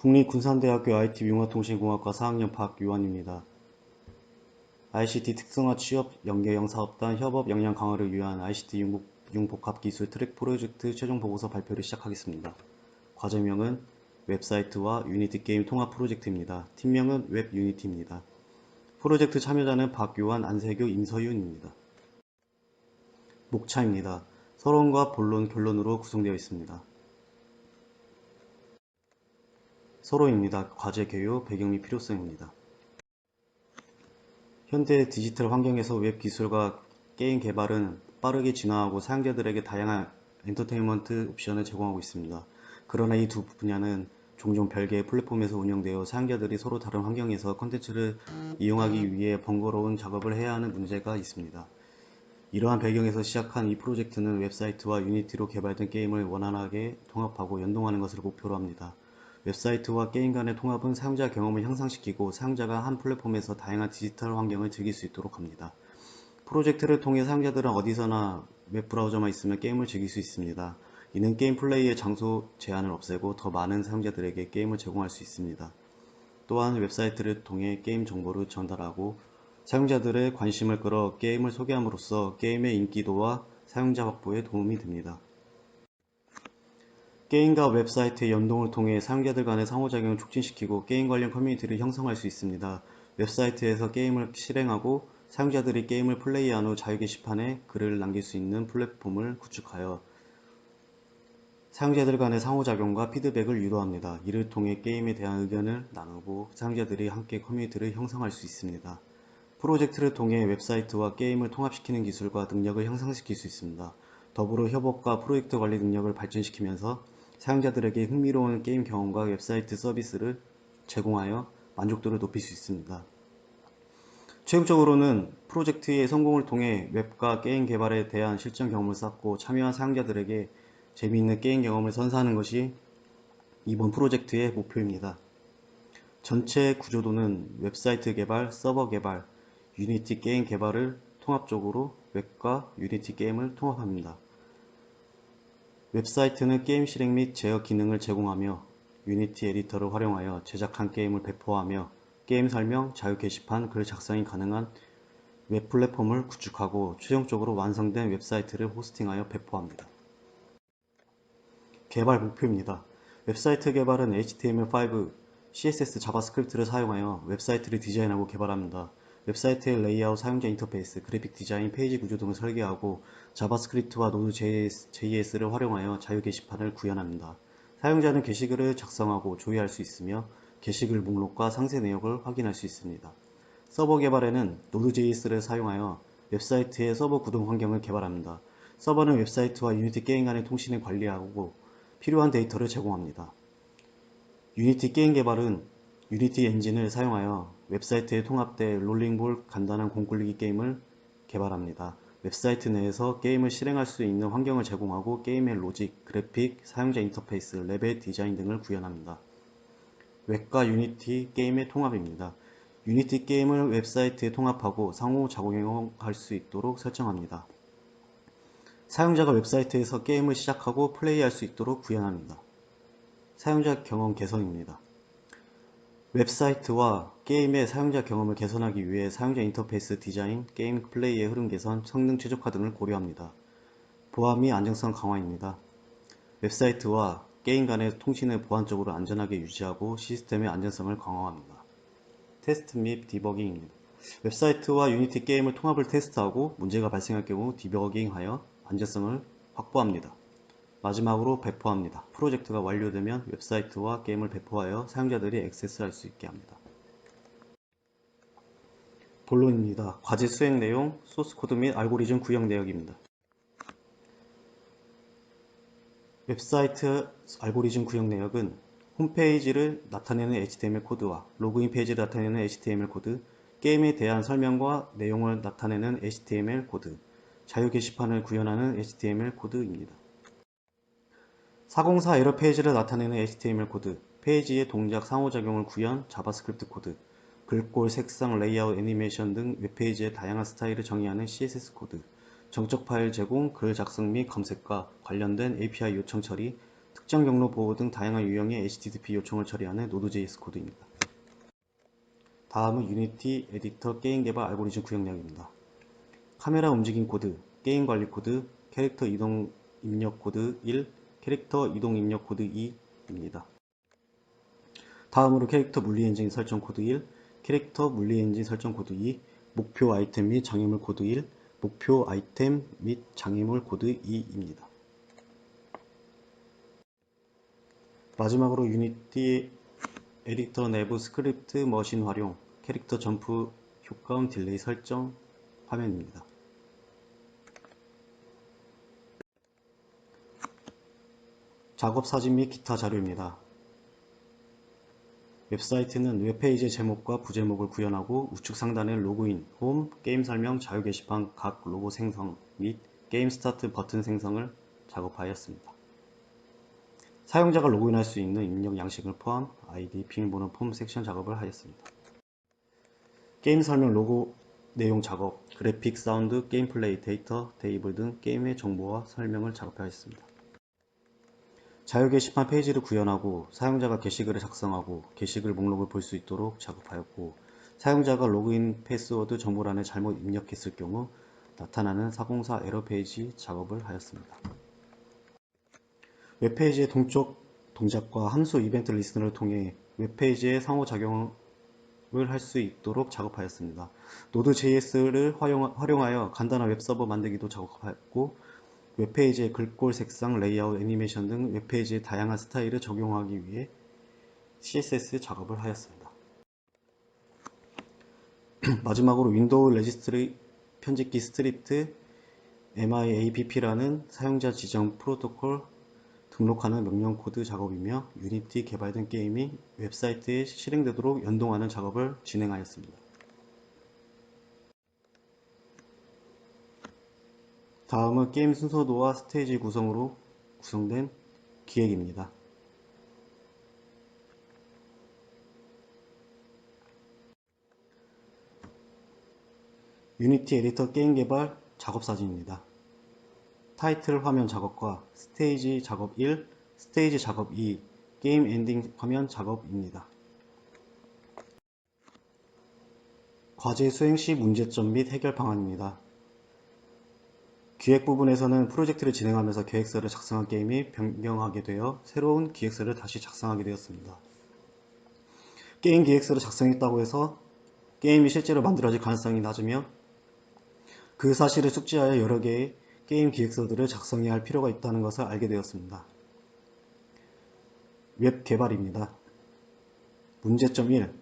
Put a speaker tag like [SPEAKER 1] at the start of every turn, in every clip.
[SPEAKER 1] 국립군산대학교 IT융합통신공학과 4학년 박유한입니다. ICT 특성화 취업 연계형 사업단 협업 역량 강화를 위한 ICT 융복합기술 트랙 프로젝트 최종 보고서 발표를 시작하겠습니다. 과제명은 웹사이트와 유니티 게임 통합 프로젝트입니다. 팀명은 웹유니티입니다. 프로젝트 참여자는 박유한, 안세교, 임서윤입니다. 목차입니다. 서론과 본론, 결론으로 구성되어 있습니다. 서론입니다. 과제 개요, 배경 및 필요성입니다. 현대 디지털 환경에서 웹 기술과 게임 개발은 빠르게 진화하고 사용자들에게 다양한 엔터테인먼트 옵션을 제공하고 있습니다. 그러나 이 두 분야는 종종 별개의 플랫폼에서 운영되어 사용자들이 서로 다른 환경에서 콘텐츠를 이용하기 위해 번거로운 작업을 해야 하는 문제가 있습니다. 이러한 배경에서 시작한 이 프로젝트는 웹사이트와 유니티로 개발된 게임을 원활하게 통합하고 연동하는 것을 목표로 합니다. 웹사이트와 게임 간의 통합은 사용자 경험을 향상시키고 사용자가 한 플랫폼에서 다양한 디지털 환경을 즐길 수 있도록 합니다. 프로젝트를 통해 사용자들은 어디서나 웹브라우저만 있으면 게임을 즐길 수 있습니다. 이는 게임 플레이의 장소 제한을 없애고 더 많은 사용자들에게 게임을 제공할 수 있습니다. 또한 웹사이트를 통해 게임 정보를 전달하고 사용자들의 관심을 끌어 게임을 소개함으로써 게임의 인기도와 사용자 확보에 도움이 됩니다. 게임과 웹사이트의 연동을 통해 사용자들 간의 상호작용을 촉진시키고 게임 관련 커뮤니티를 형성할 수 있습니다. 웹사이트에서 게임을 실행하고 사용자들이 게임을 플레이한 후 자유 게시판에 글을 남길 수 있는 플랫폼을 구축하여 사용자들 간의 상호작용과 피드백을 유도합니다. 이를 통해 게임에 대한 의견을 나누고 사용자들이 함께 커뮤니티를 형성할 수 있습니다. 프로젝트를 통해 웹사이트와 게임을 통합시키는 기술과 능력을 향상시킬 수 있습니다. 더불어 협업과 프로젝트 관리 능력을 발전시키면서 사용자들에게 흥미로운 게임 경험과 웹사이트 서비스를 제공하여 만족도를 높일 수 있습니다. 최종적으로는 프로젝트의 성공을 통해 웹과 게임 개발에 대한 실전 경험을 쌓고 참여한 사용자들에게 재미있는 게임 경험을 선사하는 것이 이번 프로젝트의 목표입니다. 전체 구조도는 웹사이트 개발, 서버 개발, 유니티 게임 개발을 통합적으로 웹과 유니티 게임을 통합합니다. 웹사이트는 게임 실행 및 제어 기능을 제공하며 유니티 에디터를 활용하여 제작한 게임을 배포하며 게임 설명, 자유 게시판, 글 작성이 가능한 웹 플랫폼을 구축하고 최종적으로 완성된 웹사이트를 호스팅하여 배포합니다. 개발 목표입니다. 웹사이트 개발은 HTML5, CSS, 자바스크립트를 사용하여 웹사이트를 디자인하고 개발합니다. 웹사이트의 레이아웃, 사용자 인터페이스, 그래픽 디자인, 페이지 구조 등을 설계하고 자바스크립트와 노드.js를 활용하여 자유 게시판을 구현합니다. 사용자는 게시글을 작성하고 조회할 수 있으며 게시글 목록과 상세 내역을 확인할 수 있습니다. 서버 개발에는 노드.js를 사용하여 웹사이트의 서버 구동 환경을 개발합니다. 서버는 웹사이트와 유니티 게임 간의 통신을 관리하고 필요한 데이터를 제공합니다. 유니티 게임 개발은 유니티 엔진을 사용하여 웹사이트에 통합된 롤링볼 간단한 공 굴리기 게임을 개발합니다. 웹사이트 내에서 게임을 실행할 수 있는 환경을 제공하고 게임의 로직, 그래픽, 사용자 인터페이스, 레벨 디자인 등을 구현합니다. 웹과 유니티 게임의 통합입니다. 유니티 게임을 웹사이트에 통합하고 상호 작용할 수 있도록 설정합니다. 사용자가 웹사이트에서 게임을 시작하고 플레이할 수 있도록 구현합니다. 사용자 경험 개선입니다. 웹사이트와 게임의 사용자 경험을 개선하기 위해 사용자 인터페이스 디자인, 게임 플레이의 흐름 개선, 성능 최적화 등을 고려합니다. 보안 및 안정성 강화입니다. 웹사이트와 게임 간의 통신을 보안적으로 안전하게 유지하고 시스템의 안전성을 강화합니다. 테스트 및 디버깅입니다. 웹사이트와 유니티 게임을 통합을 테스트하고 문제가 발생할 경우 디버깅하여 안전성을 확보합니다. 마지막으로 배포합니다. 프로젝트가 완료되면 웹사이트와 게임을 배포하여 사용자들이 액세스할 수 있게 합니다. 본론입니다. 과제 수행 내용, 소스코드 및 알고리즘 구형 내역입니다. 웹사이트 알고리즘 구형 내역은 홈페이지를 나타내는 HTML 코드와 로그인 페이지를 나타내는 HTML 코드, 게임에 대한 설명과 내용을 나타내는 HTML 코드, 자유 게시판을 구현하는 HTML 코드입니다. 404 에러 페이지를 나타내는 HTML 코드, 페이지의 동작 상호작용을 구현 자바스크립트 코드, 글꼴, 색상, 레이아웃, 애니메이션 등 웹페이지의 다양한 스타일을 정의하는 CSS 코드, 정적 파일 제공, 글 작성 및 검색과 관련된 API 요청 처리, 특정 경로 보호 등 다양한 유형의 HTTP 요청을 처리하는 Node.js 코드입니다. 다음은 유니티 에디터 게임 개발 알고리즘 구형량입니다. 카메라 움직임 코드, 게임 관리 코드, 캐릭터 이동 입력 코드 1, 캐릭터 이동 입력 코드 2입니다. 다음으로 캐릭터 물리 엔진 설정 코드 1, 캐릭터 물리 엔진 설정 코드 2, 목표 아이템 및 장애물 코드 1, 목표 아이템 및 장애물 코드 2입니다. 마지막으로 유니티 에디터 내부 스크립트 머신 활용, 캐릭터 점프 효과음 딜레이 설정 화면입니다. 작업 사진 및 기타 자료입니다. 웹사이트는 웹페이지의 제목과 부제목을 구현하고 우측 상단에 로그인, 홈, 게임 설명, 자유 게시판, 각 로고 생성 및 게임 스타트 버튼 생성을 작업하였습니다. 사용자가 로그인할 수 있는 입력 양식을 포함 아이디, 비밀번호 폼 섹션 작업을 하였습니다. 게임 설명 로고 내용 작업, 그래픽, 사운드, 게임 플레이, 데이터, 테이블 등 게임의 정보와 설명을 작업하였습니다. 자유 게시판 페이지를 구현하고 사용자가 게시글을 작성하고 게시글 목록을 볼 수 있도록 작업하였고, 사용자가 로그인 패스워드 정보란에 잘못 입력했을 경우 나타나는 404 에러 페이지 작업을 하였습니다. 웹페이지의 동적 동작과 함수 이벤트 리스너를 통해 웹페이지에 상호작용을 할 수 있도록 작업하였습니다. Node.js를 활용하여 간단한 웹서버 만들기도 작업하였고, 웹페이지의 글꼴, 색상, 레이아웃, 애니메이션 등 웹페이지의 다양한 스타일을 적용하기 위해 CSS 작업을 하였습니다. 마지막으로 윈도우 레지스트리 편집기 스크립트 MIAPP라는 사용자 지정 프로토콜 등록하는 명령 코드 작업이며 유니티 개발된 게임이 웹사이트에 실행되도록 연동하는 작업을 진행하였습니다. 다음은 게임 순서도와 스테이지 구성으로 구성된 기획입니다. 유니티 에디터 게임 개발 작업 사진입니다. 타이틀 화면 작업과 스테이지 작업 1, 스테이지 작업 2, 게임 엔딩 화면 작업입니다. 과제 수행 시 문제점 및 해결 방안입니다. 기획 부분에서는 프로젝트를 진행하면서 계획서를 작성한 게임이 변경하게 되어 새로운 기획서를 다시 작성하게 되었습니다. 게임 기획서를 작성했다고 해서 게임이 실제로 만들어질 가능성이 낮으며 그 사실을 숙지하여 여러 개의 게임 기획서들을 작성해야 할 필요가 있다는 것을 알게 되었습니다. 웹 개발입니다. 문제점 1.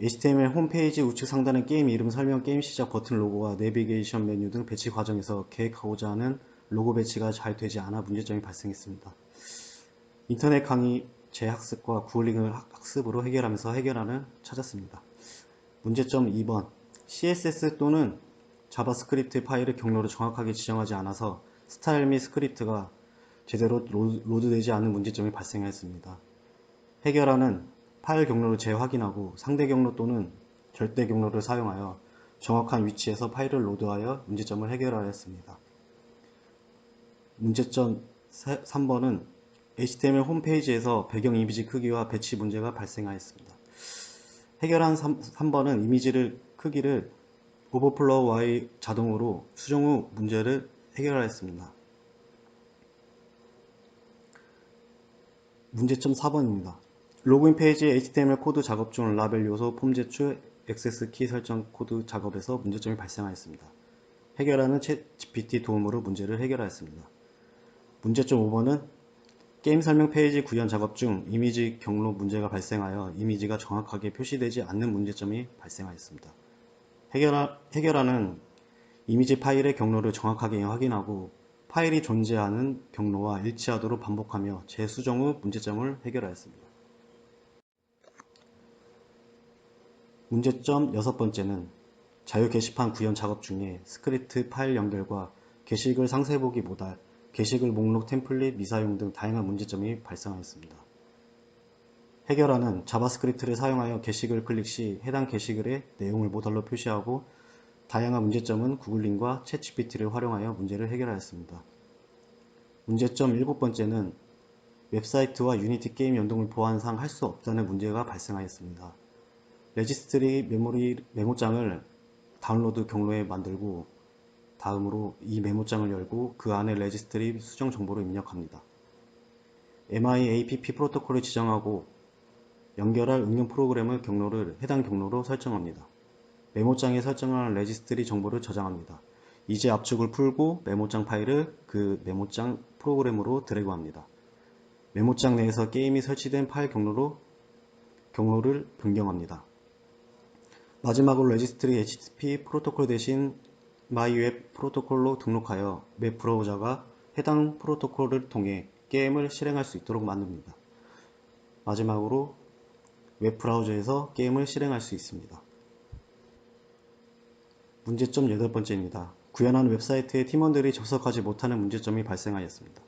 [SPEAKER 1] HTML 홈페이지 우측 상단의 게임 이름 설명, 게임 시작 버튼 로고와 내비게이션 메뉴 등 배치 과정에서 계획하고자 하는 로고 배치가 잘 되지 않아 문제점이 발생했습니다. 인터넷 강의 재학습과 구글링을 학습으로 해결하면서 해결안을 찾았습니다. 문제점 2번. CSS 또는 자바스크립트 파일의 경로를 정확하게 지정하지 않아서 스타일 및 스크립트가 제대로 로드되지 않는 문제점이 발생하였습니다. 해결안은 파일 경로를 재확인하고 상대 경로 또는 절대 경로를 사용하여 정확한 위치에서 파일을 로드하여 문제점을 해결하였습니다. 문제점 3번은 HTML 홈페이지에서 배경 이미지 크기와 배치 문제가 발생하였습니다. 해결안 3번은 이미지를 크기를 오버플로우 Y 자동으로 수정 후 문제를 해결하였습니다. 문제점 4번입니다. 로그인 페이지 HTML 코드 작업 중 라벨 요소 폼 제출 액세스 키 설정 코드 작업에서 문제점이 발생하였습니다. 해결하는 챗GPT 도움으로 문제를 해결하였습니다. 문제점 5번은 게임 설명 페이지 구현 작업 중 이미지 경로 문제가 발생하여 이미지가 정확하게 표시되지 않는 문제점이 발생하였습니다. 해결하는 이미지 파일의 경로를 정확하게 확인하고 파일이 존재하는 경로와 일치하도록 반복하며 재수정 후 문제점을 해결하였습니다. 문제점 6번째는 자유 게시판 구현 작업 중에 스크립트 파일 연결과 게시글 상세 보기 모달, 게시글 목록 템플릿 미사용 등 다양한 문제점이 발생하였습니다. 해결안은 자바스크립트를 사용하여 게시글 클릭 시 해당 게시글의 내용을 모달로 표시하고 다양한 문제점은 구글링과 챗GPT를 활용하여 문제를 해결하였습니다. 문제점 7번째는 웹사이트와 유니티 게임 연동을 보안상 할 수 없다는 문제가 발생하였습니다. 레지스트리 메모장을 다운로드 경로에 만들고 다음으로 이 메모장을 열고 그 안에 레지스트리 수정 정보를 입력합니다. MIAPP 프로토콜을 지정하고 연결할 응용 프로그램을 해당 경로로 설정합니다. 메모장에 설정한 레지스트리 정보를 저장합니다. 이제 압축을 풀고 메모장 파일을 그 메모장 프로그램으로 드래그합니다. 메모장 내에서 게임이 설치된 파일 경로를 변경합니다. 마지막으로 레지스트리 HTTP 프로토콜 대신 MyWeb 프로토콜로 등록하여 웹 브라우저가 해당 프로토콜을 통해 게임을 실행할 수 있도록 만듭니다. 마지막으로 웹 브라우저에서 게임을 실행할 수 있습니다. 문제점 8번째입니다. 구현한 웹사이트에 팀원들이 접속하지 못하는 문제점이 발생하였습니다.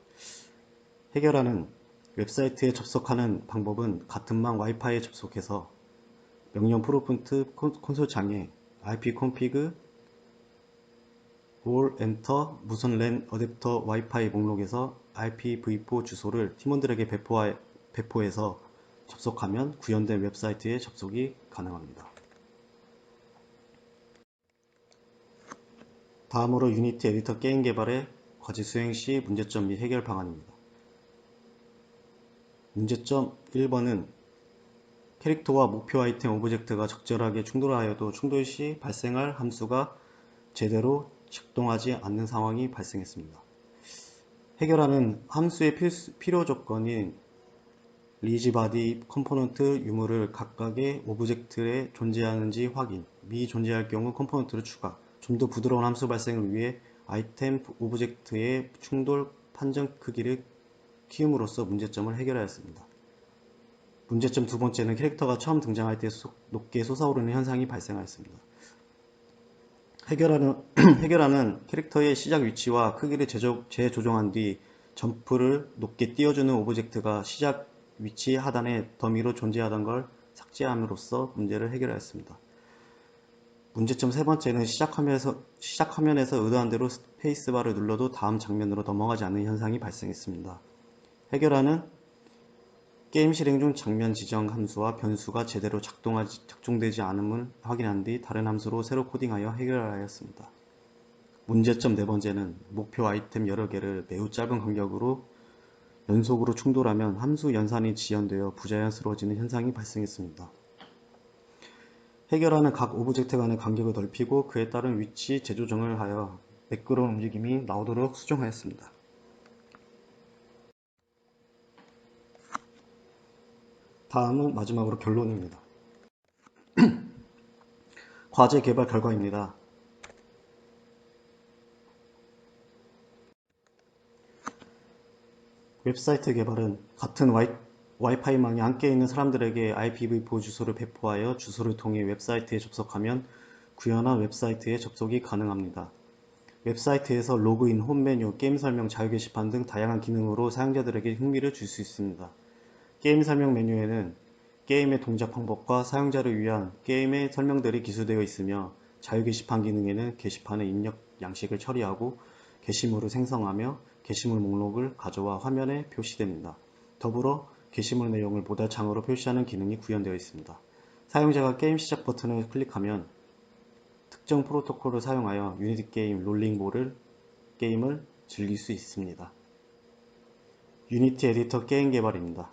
[SPEAKER 1] 해결하는 웹사이트에 접속하는 방법은 같은 망 와이파이에 접속해서 명령 프롬프트 콘솔창에 ipconfig enter 무선 랜 어댑터 와이파이 목록에서 IPv4 주소를 팀원들에게 배포해서 접속하면 구현된 웹사이트에 접속이 가능합니다. 다음으로 유니티 에디터 게임 개발의 과제 수행 시 문제점 및 해결 방안입니다. 문제점 1번은 캐릭터와 목표 아이템 오브젝트가 적절하게 충돌하여도 충돌 시 발생할 함수가 제대로 작동하지 않는 상황이 발생했습니다. 해결하는 함수의 필요 조건인 리지바디 컴포넌트 유무를 각각의 오브젝트에 존재하는지 확인, 미존재할 경우 컴포넌트를 추가, 좀 더 부드러운 함수 발생을 위해 아이템 오브젝트의 충돌 판정 크기를 키움으로써 문제점을 해결하였습니다. 문제점 2번째는 캐릭터가 처음 등장할 때 높게 솟아오르는 현상이 발생하였습니다. 해결하는 캐릭터의 시작 위치와 크기를 재조정한 뒤 점프를 높게 띄워주는 오브젝트가 시작 위치 하단에 더미로 존재하던 걸 삭제함으로써 문제를 해결하였습니다. 문제점 3번째는 시작 화면에서 의도한 대로 스페이스바를 눌러도 다음 장면으로 넘어가지 않는 현상이 발생했습니다. 해결하는 게임 실행 중 장면 지정 함수와 변수가 제대로 작동되지 않음을 확인한 뒤 다른 함수로 새로 코딩하여 해결하였습니다. 문제점 4번째는 목표 아이템 여러 개를 매우 짧은 간격으로 연속으로 충돌하면 함수 연산이 지연되어 부자연스러워지는 현상이 발생했습니다. 해결하는 각 오브젝트 간의 간격을 넓히고 그에 따른 위치 재조정을 하여 매끄러운 움직임이 나오도록 수정하였습니다. 다음은 마지막으로 결론입니다. 과제 개발 결과입니다. 웹사이트 개발은 같은 와이파이망에 함께 있는 사람들에게 IPv4 주소를 배포하여 주소를 통해 웹사이트에 접속하면 구현한 웹사이트에 접속이 가능합니다. 웹사이트에서 로그인, 홈 메뉴, 게임 설명, 자유 게시판 등 다양한 기능으로 사용자들에게 흥미를 줄 수 있습니다. 게임 설명 메뉴에는 게임의 동작 방법과 사용자를 위한 게임의 설명들이 기술되어 있으며 자유 게시판 기능에는 게시판의 입력 양식을 처리하고 게시물을 생성하며 게시물 목록을 가져와 화면에 표시됩니다. 더불어 게시물 내용을 모달창으로 표시하는 기능이 구현되어 있습니다. 사용자가 게임 시작 버튼을 클릭하면 특정 프로토콜을 사용하여 유니티 게임 롤링볼 게임을 즐길 수 있습니다. 유니티 에디터 게임 개발입니다.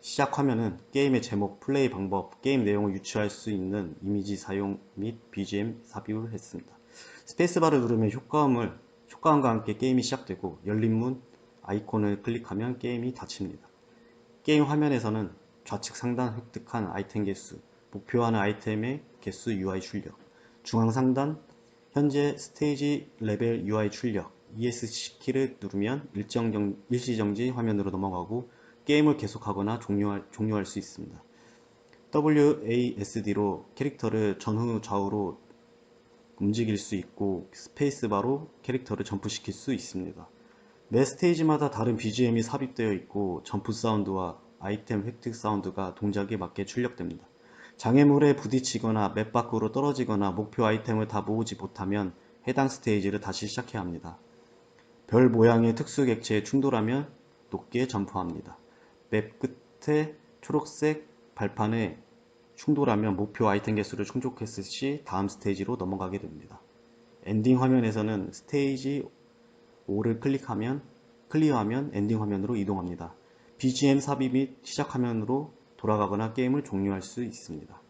[SPEAKER 1] 시작 화면은 게임의 제목, 플레이 방법, 게임 내용을 유추할 수 있는 이미지 사용 및 BGM 삽입을 했습니다. 스페이스바를 누르면 효과음과 함께 게임이 시작되고 열린 문 아이콘을 클릭하면 게임이 닫힙니다. 게임 화면에서는 좌측 상단 획득한 아이템 개수, 목표하는 아이템의 개수 UI 출력, 중앙 상단 현재 스테이지 레벨 UI 출력, ESC키를 누르면 일시정지 화면으로 넘어가고 게임을 계속하거나 종료할 수 있습니다. WASD로 캐릭터를 전후 좌우로 움직일 수 있고 스페이스바로 캐릭터를 점프시킬 수 있습니다. 매 스테이지마다 다른 BGM이 삽입되어 있고 점프 사운드와 아이템 획득 사운드가 동작에 맞게 출력됩니다. 장애물에 부딪히거나 맵 밖으로 떨어지거나 목표 아이템을 다 모으지 못하면 해당 스테이지를 다시 시작해야 합니다. 별 모양의 특수 객체에 충돌하면 높게 점프합니다. 맵 끝에 초록색 발판에 충돌하면 목표 아이템 개수를 충족했을 시 다음 스테이지로 넘어가게 됩니다. 엔딩 화면에서는 스테이지 5를 클리어하면 엔딩 화면으로 이동합니다. BGM 삽입 및 시작 화면으로 돌아가거나 게임을 종료할 수 있습니다.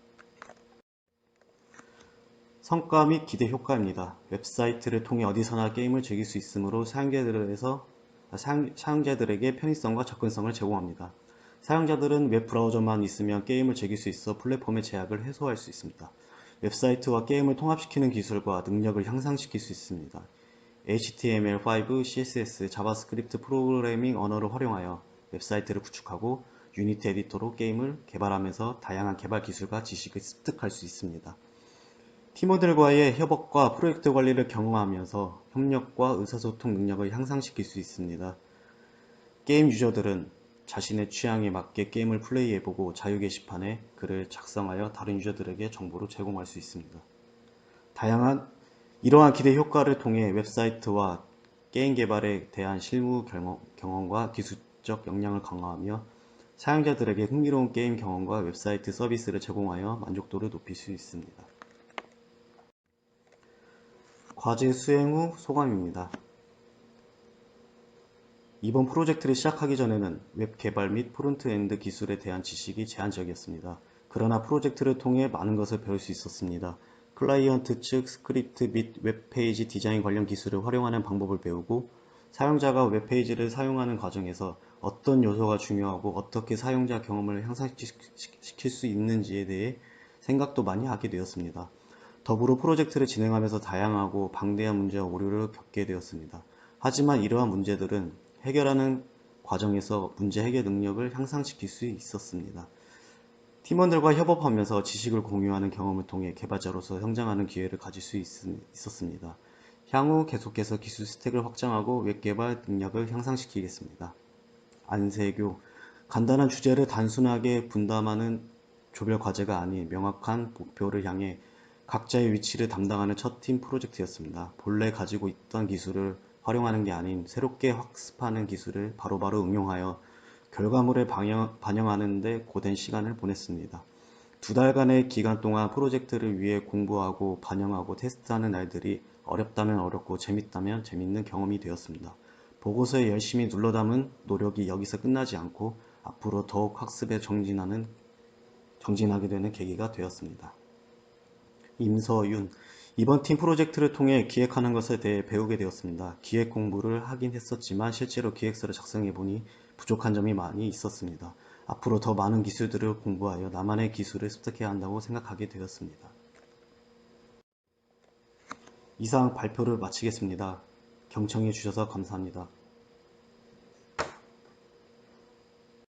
[SPEAKER 1] 성과 및 기대 효과입니다. 웹사이트를 통해 어디서나 게임을 즐길 수 있으므로 사용자들에게 편의성과 접근성을 제공합니다. 사용자들은 웹브라우저만 있으면 게임을 즐길 수 있어 플랫폼의 제약을 해소할 수 있습니다. 웹사이트와 게임을 통합시키는 기술과 능력을 향상시킬 수 있습니다. HTML5, CSS, 자바스크립트 프로그래밍 언어를 활용하여 웹사이트를 구축하고 유니티 에디터로 게임을 개발하면서 다양한 개발 기술과 지식을 습득할 수 있습니다. 팀원들과의 협업과 프로젝트 관리를 경험하면서 협력과 의사소통 능력을 향상시킬 수 있습니다. 게임 유저들은 자신의 취향에 맞게 게임을 플레이해보고 자유 게시판에 글을 작성하여 다른 유저들에게 정보를 제공할 수 있습니다. 이러한 기대 효과를 통해 웹사이트와 게임 개발에 대한 실무 경험과 기술적 역량을 강화하며 사용자들에게 흥미로운 게임 경험과 웹사이트 서비스를 제공하여 만족도를 높일 수 있습니다. 과제 수행 후 소감입니다. 이번 프로젝트를 시작하기 전에는 웹 개발 및 프론트엔드 기술에 대한 지식이 제한적이었습니다. 그러나 프로젝트를 통해 많은 것을 배울 수 있었습니다. 클라이언트 측 스크립트 및 웹페이지 디자인 관련 기술을 활용하는 방법을 배우고 사용자가 웹페이지를 사용하는 과정에서 어떤 요소가 중요하고 어떻게 사용자 경험을 향상시킬 수 있는지에 대해 생각도 많이 하게 되었습니다. 더불어 프로젝트를 진행하면서 다양하고 방대한 문제와 오류를 겪게 되었습니다. 하지만 이러한 문제들은 해결하는 과정에서 문제 해결 능력을 향상시킬 수 있었습니다. 팀원들과 협업하면서 지식을 공유하는 경험을 통해 개발자로서 성장하는 기회를 가질 수 있었습니다. 향후 계속해서 기술 스택을 확장하고 웹개발 능력을 향상시키겠습니다. 안세교, 간단한 주제를 단순하게 분담하는 조별 과제가 아닌 명확한 목표를 향해 각자의 위치를 담당하는 첫 팀 프로젝트였습니다. 본래 가지고 있던 기술을 활용하는 게 아닌 새롭게 학습하는 기술을 바로바로 응용하여 결과물을 반영하는 데 고된 시간을 보냈습니다. 2달간의 기간 동안 프로젝트를 위해 공부하고 반영하고 테스트하는 날들이 어렵다면 어렵고 재밌다면 재밌는 경험이 되었습니다. 보고서에 열심히 눌러 담은 노력이 여기서 끝나지 않고 앞으로 더욱 학습에 정진하게 되는 계기가 되었습니다. 임서윤, 이번 팀 프로젝트를 통해 기획하는 것에 대해 배우게 되었습니다. 기획 공부를 하긴 했었지만 실제로 기획서를 작성해 보니 부족한 점이 많이 있었습니다. 앞으로 더 많은 기술들을 공부하여 나만의 기술을 습득해야 한다고 생각하게 되었습니다. 이상 발표를 마치겠습니다. 경청해 주셔서 감사합니다.